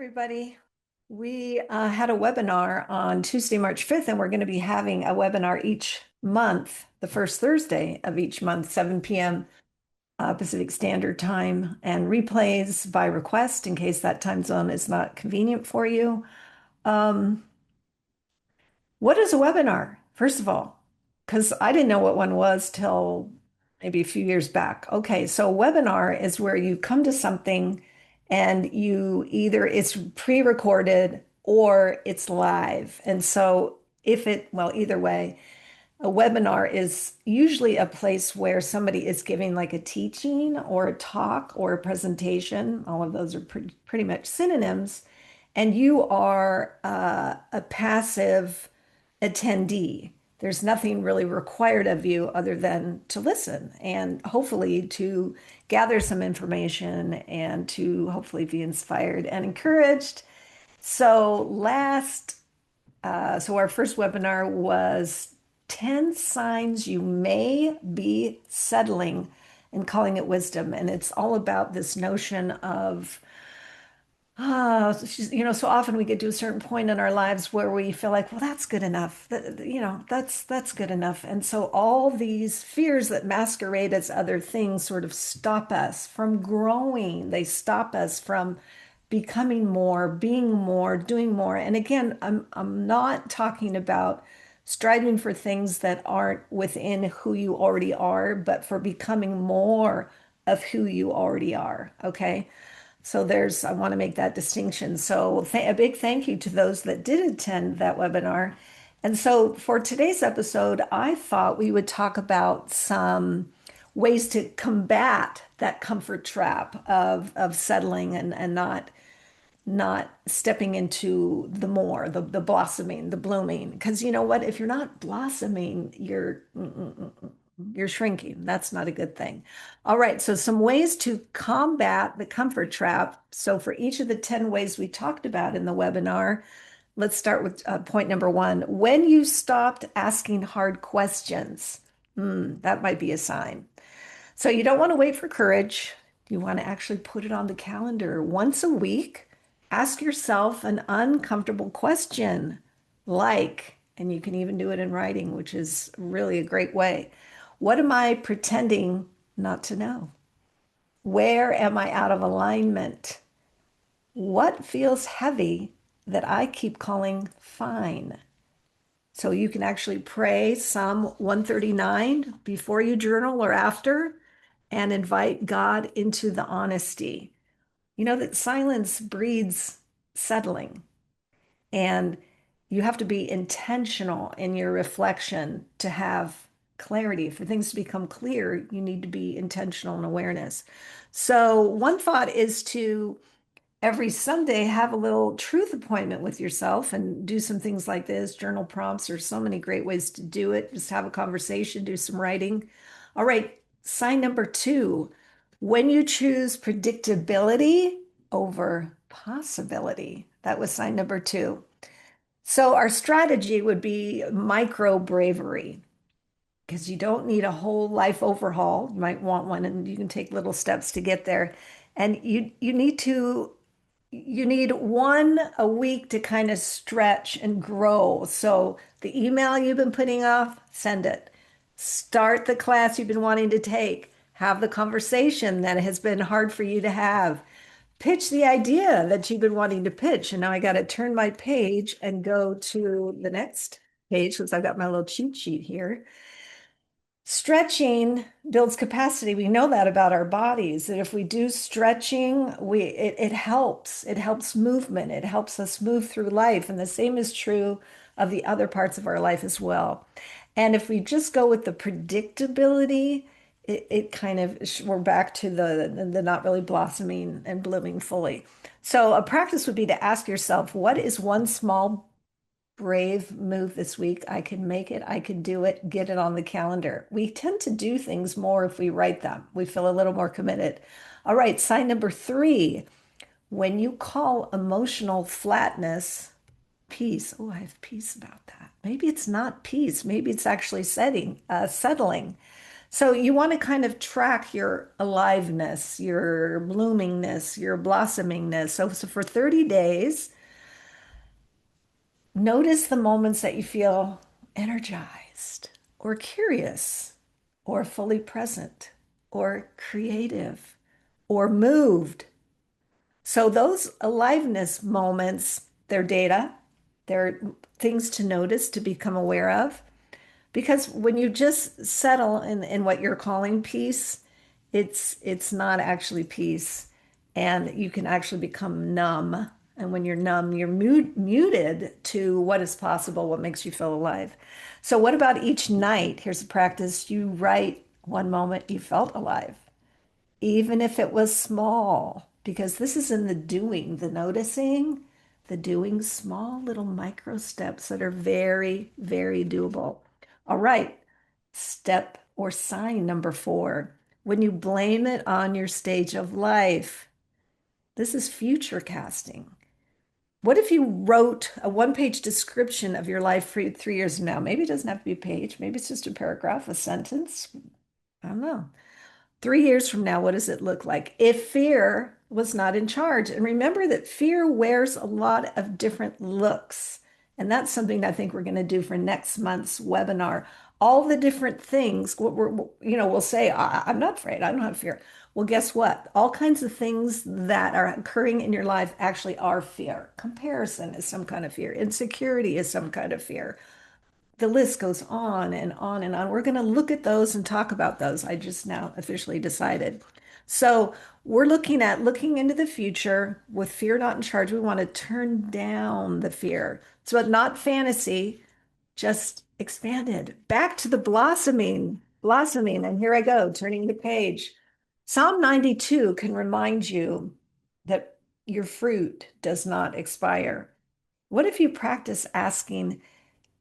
everybody. We had a webinar on Tuesday, March 5th, and we're going to be having a webinar each month, the first Thursday of each month, 7 p.m. Pacific Standard Time, and replays by request in case that time zone is not convenient for you. Um, what is a webinar, first of all? Because I didn't know what one was till maybe a few years back. Okay, so a webinar is where you come to something and you either it's pre-recorded or it's live. And so well, either way, a webinar is usually a place where somebody is giving like a teaching or a talk or a presentation. All of those are pretty much synonyms. And you are a passive attendee. There's nothing really required of you other than to listen and hopefully to gather some information and to hopefully be inspired and encouraged. So our first webinar was 10 signs you may be settling and calling it wisdom. And it's all about this notion of so often we get to a certain point in our lives where we feel like, well, that's good enough. That's good enough. And so all these fears that masquerade as other things sort of stop us from growing. They stop us from becoming more, being more, doing more. And again, I'm not talking about striving for things that aren't within who you already are, but for becoming more of who you already are. Okay. I want to make that distinction. So a big thank you to those that did attend that webinar. And so for today's episode, I thought we would talk about some ways to combat that comfort trap of settling and not stepping into the more, the blossoming, the blooming. Because you know what? If you're not blossoming, you're shrinking. That's not a good thing. All right, so some ways to combat the comfort trap. So for each of the 10 ways we talked about in the webinar, let's start with point number one. When you stopped asking hard questions, that might be a sign. So you don't want to wait for courage. You want to actually put it on the calendar once a week. Ask yourself an uncomfortable question and you can even do it in writing, which is really a great way. What am I pretending not to know? Where am I out of alignment? What feels heavy that I keep calling fine? So you can actually pray Psalm 139 before you journal or after and invite God into the honesty. You know that silence breeds settling, and you have to be intentional in your reflection to have clarity. For things to become clear, you need to be intentional in awareness. So, one thought is to every Sunday have a little truth appointment with yourself and do some things like this. Journal prompts are so many great ways to do it. Just have a conversation, do some writing. All right, sign number two, when you choose predictability over possibility. That was sign number two. So our strategy would be micro bravery because you don't need a whole life overhaul. You might want one and you can take little steps to get there. And you need one a week to kind of stretch and grow. So the email you've been putting off, send it. Start the class you've been wanting to take. Have the conversation that has been hard for you to have. Pitch the idea that you've been wanting to pitch. And now I got to turn my page and go to the next page because I've got my little cheat sheet here. Stretching builds capacity. We know that about our bodies, that if we do stretching, it helps. It helps movement. It helps us move through life. And the same is true of the other parts of our life as well. And if we just go with the predictability, it kind of we're back to the not really blossoming and blooming fully. So a practice would be to ask yourself, what is one small brave move this week? I can make it. I can do it. Get it on the calendar. We tend to do things more if we write them. We feel a little more committed. All right, sign number three. When you call emotional flatness peace, oh, I have peace about that. Maybe it's not peace. Maybe it's actually settling. So you want to kind of track your aliveness, your bloomingness, your blossomingness. So for 30 days, notice the moments that you feel energized or curious or fully present or creative or moved. So those aliveness moments, they're data, they're things to notice, to become aware of. Because when you just settle in what you're calling peace, it's not actually peace. And you can actually become numb. And when you're numb, you're muted to what is possible, what makes you feel alive. So what about each night? Here's a practice. You write one moment you felt alive, even if it was small, because this is in the doing, the noticing, the doing, small little micro steps that are very, very doable. All right, step or sign number 4. When you blame it on your stage of life, this is future casting. What if you wrote a one-page description of your life for 3 years from now? Maybe it doesn't have to be a page. Maybe it's just a paragraph, a sentence. I don't know. 3 years from now, what does it look like if fear was not in charge? And remember that fear wears a lot of different looks. And that's something I think we're going to do for next month's webinar. All the different things, we'll say, I'm not afraid. I don't have fear. Well, guess what? All kinds of things that are occurring in your life actually are fear. Comparison is some kind of fear. Insecurity is some kind of fear. The list goes on and on and on. We're going to look at those and talk about those. I just now officially decided. So we're looking into the future with fear not in charge. We want to turn down the fear. So not fantasy, just expanded. Back to the blossoming, blossoming. And here I go, turning the page. Psalm 92 can remind you that your fruit does not expire. What if you practice asking,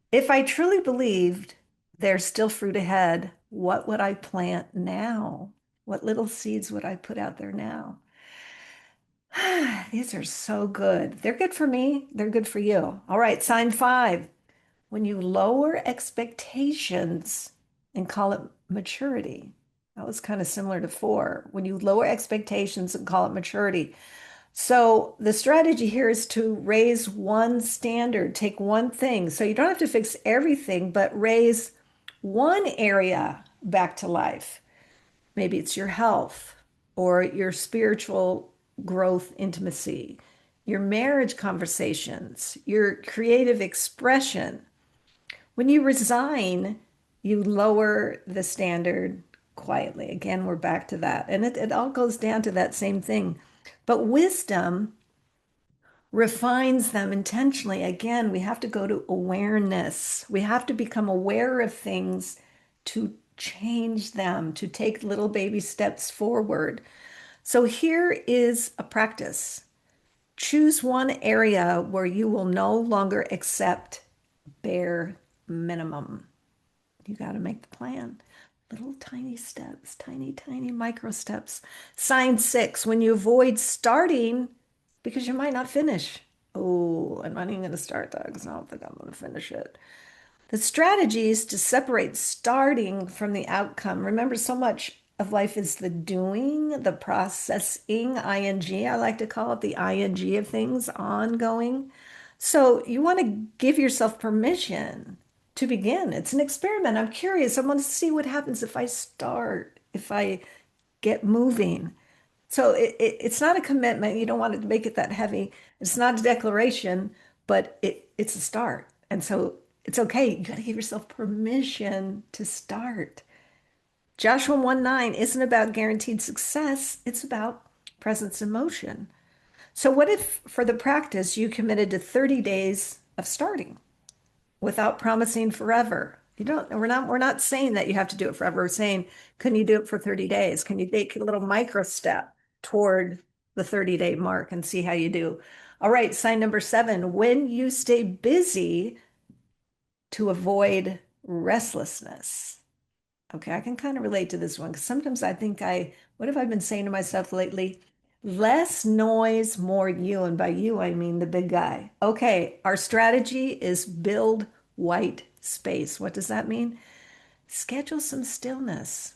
if I truly believed there's still fruit ahead, what would I plant now? What little seeds would I put out there now? These are so good. They're good for me. They're good for you. All right, sign 5. When you lower expectations and call it maturity. That was kind of similar to 4. When you lower expectations and call it maturity. So the strategy here is to raise one standard, take one thing. So you don't have to fix everything, but raise one area back to life. Maybe it's your health or your spiritual growth, intimacy, your marriage conversations, your creative expression. When you resign, you lower the standard quietly. Again, we're back to that. And it all goes down to that same thing. But wisdom refines them intentionally. Again, we have to go to awareness. We have to become aware of things to change them, to take little baby steps forward. So here is a practice. Choose one area where you will no longer accept bare minimum. You got to make the plan. Little tiny steps, tiny, tiny micro steps. Sign 6, when you avoid starting because you might not finish. Oh, I'm not even going to start that because I don't think I'm going to finish it. The strategy is to separate starting from the outcome. Remember, so much of life is the doing, the processing, ing. I like to call it the ing of things, ongoing. So you want to give yourself permission to begin. It's an experiment. I'm curious. I want to see what happens if I start, if I get moving. So it's not a commitment. You don't want to make it that heavy. It's not a declaration, but it's a start. And so it's okay. You got to give yourself permission to start. Joshua 1:9 isn't about guaranteed success. It's about presence in motion. So what if for the practice you committed to 30 days of starting without promising forever? You don't, we're not saying that you have to do it forever. We're saying, can you do it for 30 days? Can you take a little micro step toward the 30-day mark and see how you do? All right, sign number 7, when you stay busy to avoid restlessness. Okay, I can kind of relate to this one because sometimes I think what have I been saying to myself lately? Less noise, more you. And by you, I mean the big guy. Okay, our strategy is build white space. What does that mean? schedule some stillness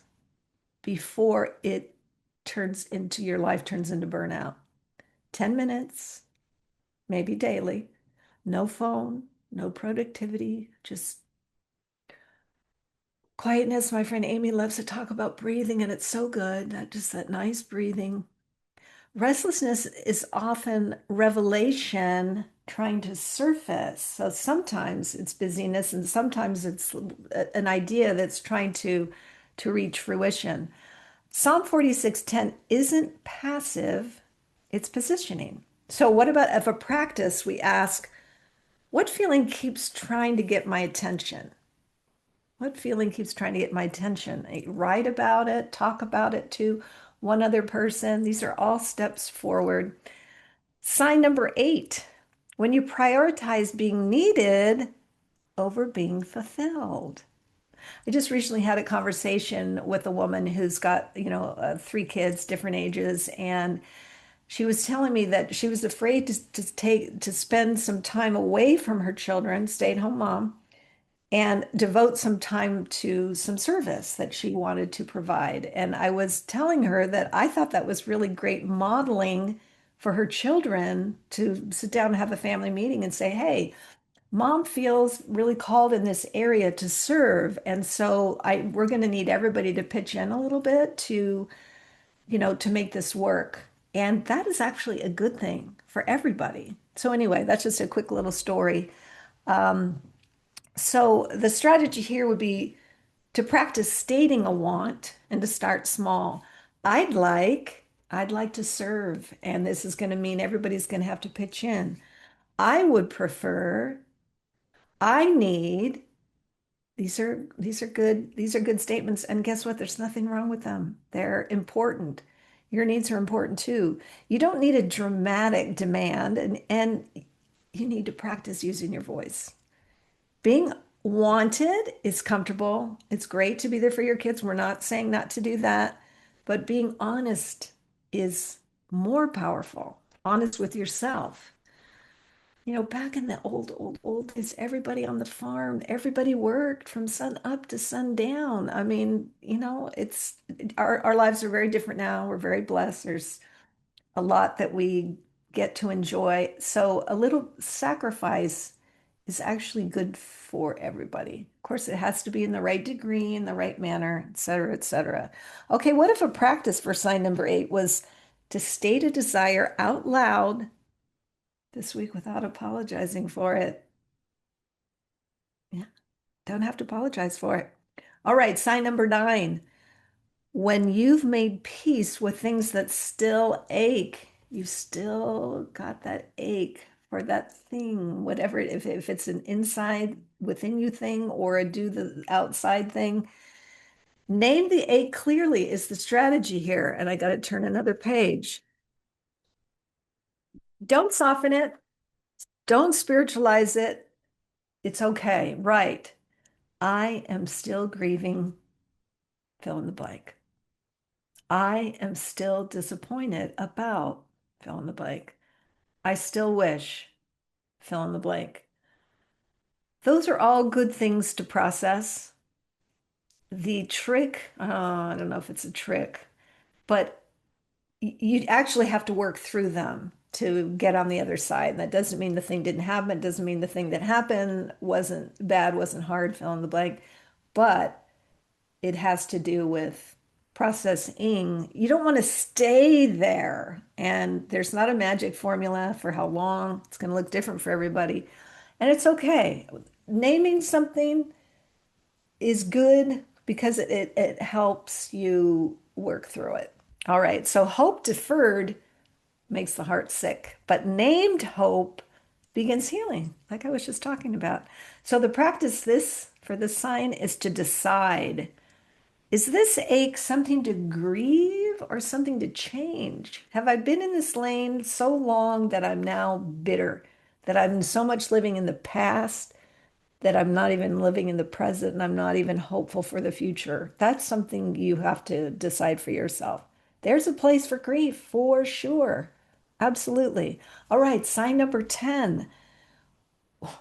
before it turns into your life turns into burnout. 10 minutes, maybe daily, no phone, no productivity, just quietness. My friend Amy loves to talk about breathing, and it's so good. That just that nice breathing. Restlessness is often revelation trying to surface. So sometimes it's busyness, and sometimes it's an idea that's trying to reach fruition. Psalm 46:10 isn't passive, it's positioning. So what about if a practice we ask, what feeling keeps trying to get my attention? What feeling keeps trying to get my attention? Write about it, talk about it to one other person. These are all steps forward. Sign number 8, when you prioritize being needed over being fulfilled. I just recently had a conversation with a woman who's got, 3 kids, different ages, and she was telling me that she was afraid to spend some time away from her children, stay-at-home mom, and devote some time to some service that she wanted to provide. And I was telling her that I thought that was really great modeling for her children to sit down and have a family meeting and say, hey, mom feels really called in this area to serve. And so we're going to need everybody to pitch in a little bit to make this work. And that is actually a good thing for everybody. So anyway, that's just a quick little story. So the strategy here would be to practice stating a want and to start small. I'd like, I'd like to serve, and this is going to mean everybody's going to have to pitch in. I would prefer, I need, these are good statements, and guess what? There's nothing wrong with them. They're important. Your needs are important too. You don't need a dramatic demand, and you need to practice using your voice. Being wanted is comfortable. It's great to be there for your kids. We're not saying not to do that, but being honest is more powerful. Honest with yourself. Back in the old days, everybody on the farm, everybody worked from sun up to sundown. I mean, it's our lives are very different now. We're very blessed. There's a lot that we get to enjoy. So a little sacrifice is actually good for everybody. Of course, it has to be in the right degree, in the right manner, et cetera, et cetera. Okay, what if a practice for sign number 8 was to state a desire out loud this week without apologizing for it? Yeah, don't have to apologize for it. All right, sign number 9. When you've made peace with things that still ache, you still got that ache for that thing, whatever, if it's an inside within you thing or a do the outside thing, name the ache clearly is the strategy here. And I got to turn another page. Don't soften it. Don't spiritualize it. It's okay. Right. I am still grieving, fill in the blank. I am still disappointed about fill in the blank. I still wish, fill in the blank. Those are all good things to process. The trick, I don't know if it's a trick, but you actually have to work through them to get on the other side. That doesn't mean the thing didn't happen. It doesn't mean the thing that happened wasn't bad, wasn't hard, fill in the blank. But it has to do with processing. You don't want to stay there. And there's not a magic formula for how long. It's going to look different for everybody. And it's okay. Naming something is good because it helps you work through it. All right. So hope deferred makes the heart sick, but named hope begins healing, like I was just talking about. So the practice this for this sign is to decide, is this ache something to grieve or something to change? Have I been in this lane so long that I'm now bitter, that I'm so much living in the past that I'm not even living in the present and I'm not even hopeful for the future? That's something you have to decide for yourself. There's a place for grief for sure. Absolutely. All right, sign number 10.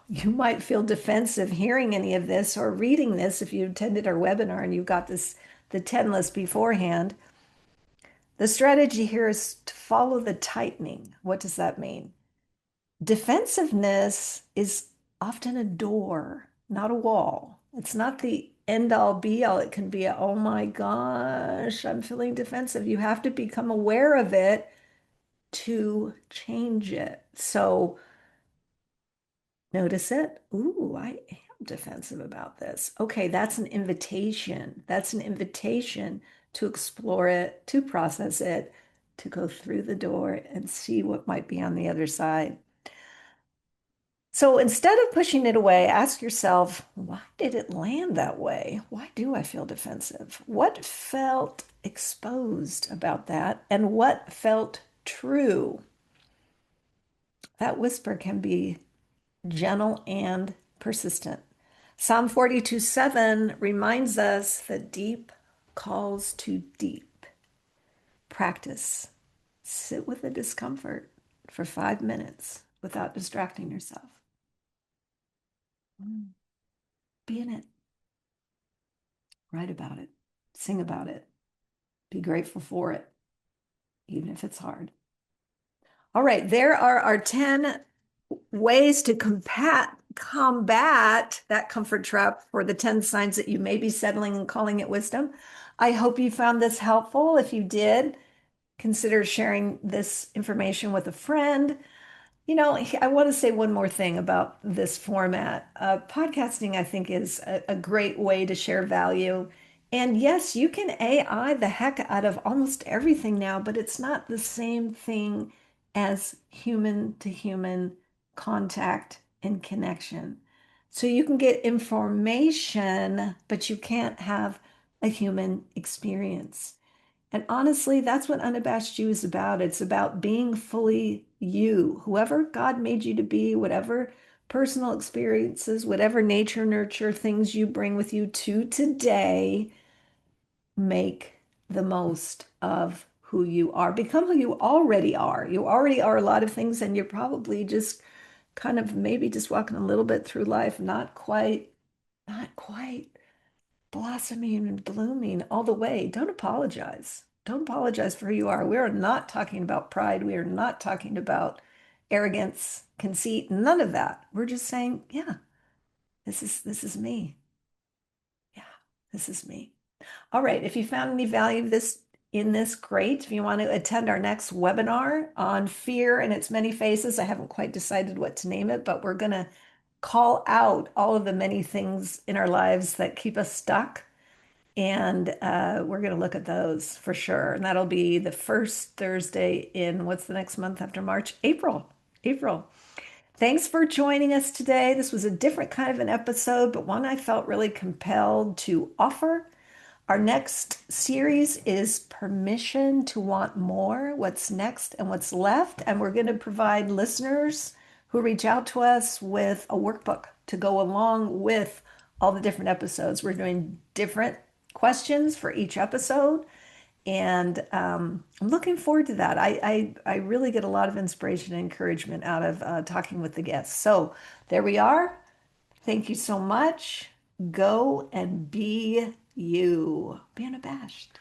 you might feel defensive hearing any of this or reading this if you attended our webinar and you got the 10 list beforehand. The strategy here is to follow the tightening. What does that mean? Defensiveness is often a door, not a wall. It's not the end all be all. It can be a, oh my gosh, I'm feeling defensive. You have to become aware of it to change it. So notice it. Ooh, I am defensive about this. Okay, that's an invitation. That's an invitation to explore it, to process it, to go through the door and see what might be on the other side. So instead of pushing it away, ask yourself, why did it land that way? Why do I feel defensive? What felt exposed about that? And what felt true? That whisper can be gentle and persistent. Psalm 42:7 reminds us that deep calls to deep. Practice. Sit with the discomfort for 5 minutes without distracting yourself. Be in it. Write about it. Sing about it. Be grateful for it, even if it's hard. All right, there are our 10 ways to combat that comfort trap for the 10 signs that you may be settling and calling it wisdom. I hope you found this helpful. If you did, consider sharing this information with a friend. I want to say one more thing about this format. Podcasting, I think, is a great way to share value. And yes, you can AI the heck out of almost everything now, but it's not the same thing as human to human contact and connection. So you can get information, but you can't have a human experience. And honestly, that's what Unabashed You is about. It's about being fully you, whoever God made you to be, whatever personal experiences, whatever nature, nurture things you bring with you to today, make the most of who you are. Become who you already are. You already are a lot of things, and you're probably just kind of maybe just walking a little bit through life, not quite blossoming and blooming all the way. Don't apologize. Don't apologize for who you are. We are not talking about pride. We are not talking about arrogance, conceit, none of that. We're just saying, yeah, this is me. Yeah, this is me. All right. If you found any value in this, great. If you want to attend our next webinar on fear and its many faces, I haven't quite decided what to name it, but we're going to call out all of the many things in our lives that keep us stuck. And we're going to look at those for sure. And that'll be the first Thursday in what's the next month after March? April. April. Thanks for joining us today. This was a different kind of an episode, but one I felt really compelled to offer. Our next series is Permission to Want More, What's Next and What's Left. And we're going to provide listeners who reach out to us with a workbook to go along with all the different episodes. We're doing different questions for each episode. And I'm looking forward to that. I really get a lot of inspiration and encouragement out of talking with the guests. So there we are. Thank you so much. Go and be you. Be unabashed.